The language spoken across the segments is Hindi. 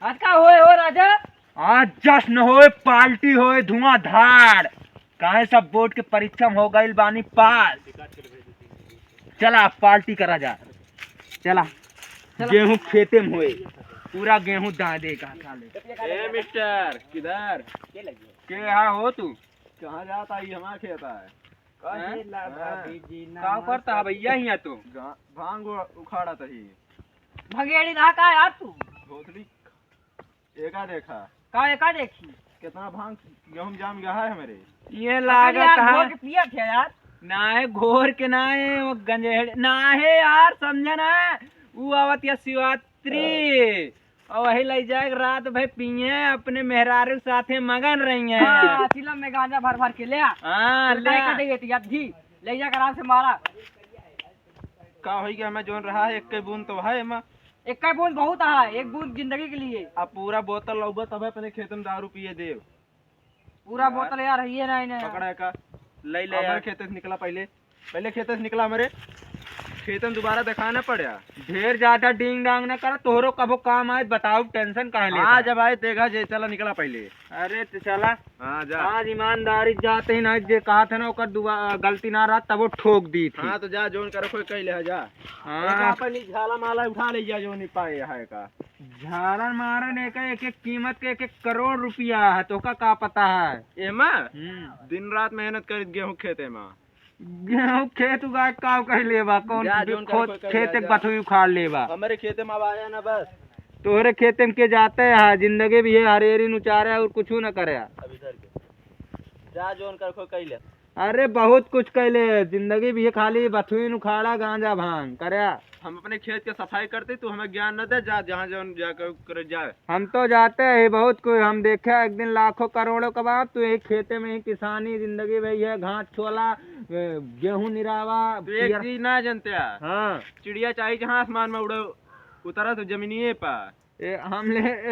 आज का होए हो राजा? आज जश्न होए, पार्टी होए, धुआंधार। काहे सब बोर्ड के परीक्षा में हो गईल बानी पास। चला पार्टी करा जा। चला गेहूं खेते में होए, पूरा गेहूं दादे का साले। ए मिस्टर किधर के यहाँ हो तू? कहाँ जाता है? हमारा खेत है। का करता है भैया यहाँ तू? भांग उखाड़ा तही भगेड़ी रहा का यार तू? धोतली एका देखा का एका देखी? कितना भांग गेहूं जाम गया है हमारे। ये लागत है पिया थे यार। ना है घोर के ना है वो गंजेड़ ना है यार, समझा ना। वो आवत या शिवरात्रि और वही ले जाए रात भाई पिए अपने मेहरारू साथे मगन रही है। हाँ, चिलम में गांजा भर भर के ले आ। हाँ ले का देगी थी अधी ले जा आराम से मारा। का हो गया हमें जोन रहा है, एक के बूंद तो है एमा। एक का बूंद बहुत है, एक बूंद जिंदगी के लिए। अब पूरा बोतल लौबा तब अपने खेत में दारू पिए दे। पूरा बोतल यार है ये नहीं पकड़ा का ले ले हमारे यार। खेत से निकला पहले खेत से निकला हमारे खेत में दोबारा दिखाना पड़ा। ढेर ज्यादा डिंग डांग ना कर, तोहरो कबो काम आए बताओ, टेंशन काहे लेता? हाँ जब आए देखा जे चला निकला पहले। अरे तो चला हाँ जा। आज ईमानदारी जाते ही ना जे कहा था ना ओकर गलती ना रहा तब वो ठोक दी थी। हाँ तो जा जोन करो कोई कह ले जा। हाँ अपनी झाला माला उठा ले जा जो नहीं पाए है का। झारन मारन एक एक कीमत के 1 करोड़ रुपया है, तो का पता है? एमा दिन रात मेहनत कर गेहूं खेते में। गेहूं खेत उगा का कह लेबा कौन जा जोन कर कोई कह खेत ले एक जा। बथुई उखाड़ लेबा। हमारे खेते में अब आया ना बस। तोहरे खेते में के जाते है, जिंदगी भी है हरेरी नुचारे और कुछ न करे। अभी सर के जा जोन कर कोई कह ले। अरे बहुत कुछ कैले, जिंदगी भी है खाली बथुई उखाड़ा गांजा भांग करे। हम अपने खेत के सफाई करते तो हमें ज्ञान न दे। जा जहाँ जहाँ जाकर कर जाए। हम तो जाते हैं बहुत कुछ, हम देखे एक दिन लाखों करोड़ों का बाप। तो एक खेते में ही किसानी जिंदगी भाई है, घास छोला गेहूं निरावा। तो एक चीज ना जानते हैं, हाँ चिड़िया चाहिए जहाँ आसमान में उड़े उतरा तो जमीनिए पर।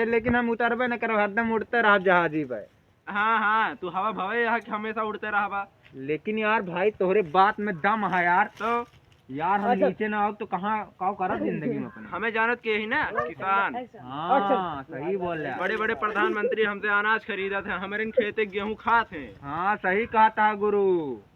लेकिन हम उतरबे न करो, हरदम उड़ते रह जहाजी पे। हाँ हाँ तू हवा भवे यहाँ कि हमेशा उड़ते रहा। लेकिन यार भाई तोहरे बात में दम है यार। तो यार हम नीचे ना आओ तो कहाँ काव करा जिंदगी में अपने। हमें जानत के ही ना किसान। हाँ सही बोल रहा है। बड़े बड़े प्रधानमंत्री हमसे अनाज खरीदा थे, हमारे खेते गेहूं खाते हैं। हाँ सही कहा था गुरु।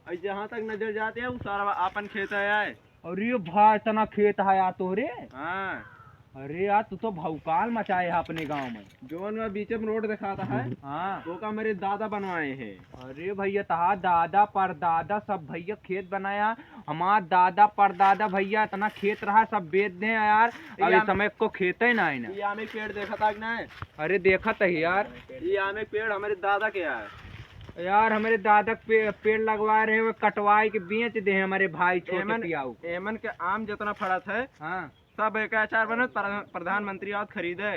और जहाँ तक नजर जाते हैं वो सारा अपन खेत है। और ये भाई इतना खेत है यार तोहरे। हाँ अरे यार तू तो भौकाल मचाए है अपने गांव में। जोन में बीच में रोड दिखाता है हाँ वो का मेरे दादा बनवाए हैं। अरे भैया तहा दादा परदादा सब भैया खेत बनाया। हमारा दादा परदादा भैया इतना खेत रहा, सब बेच दे यार। अब इस समय को खेत ही ना ये आम एक पेड़ देखा था कि नहीं? अरे देखा तो यार, ये आम एक पेड़ हमारे दादा के है। यार हमारे दादा पेड़ लगवा रहे हैं, कटवाए के बेच दे हमारे भाई छोटे। एमन के आम जितना फड़ा था हाँ सब एक अचार बने, प्रधानमंत्री आज खरीदे।